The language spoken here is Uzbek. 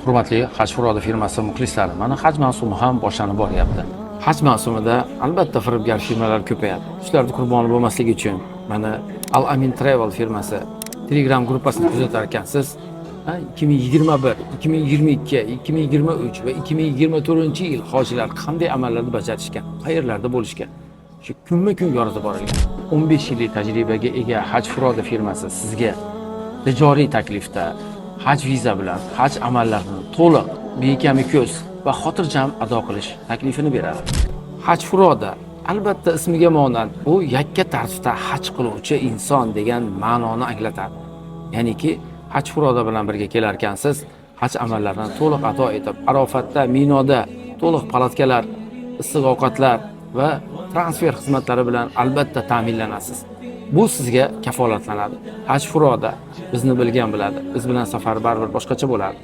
Hurmatli Haj Furoda firmasi muxlislari, mana haj mavsumi ham boshlanib boryapti. Haj mavsumida albatta firibgar firmalar ko'payadi. Shularning qurboni bo'lmasligi uchun mana Al Amin Travel firmasi Telegram gruppasini kuzatar ekansiz. 2021, 2022, 2023 va 2024-yil hojilar qanday amallarni bajarishgan, qayerlarda bo'lishgan, shu kunma-kun yoritib borilgan. 15 yillik tajribaga ega Haj Furoda firmasi sizga tijoriy taklifda haj viza bilan haj amallarini to'liq, bekami ko'z va xotirjam ado qilish taklifini beradi. Haj Furoda albatta ismiga monand bu yakka tartibda haj qiluvchi inson degan ma'noni anglatadi. Ya'niki Haj Furoda bilan birga kelar ekansiz, haj amallarini to'liq ado etib, Arofatda, Minoda to'liq palatkalar, issiq ovqatlar va transfer xizmatlari bilan albatta ta'minlanasiz. Bu sizga kafolatlanadi. Haj Furoda bizni bilgan biladi. Biz bilan safar baribir boshqacha bo'ladi.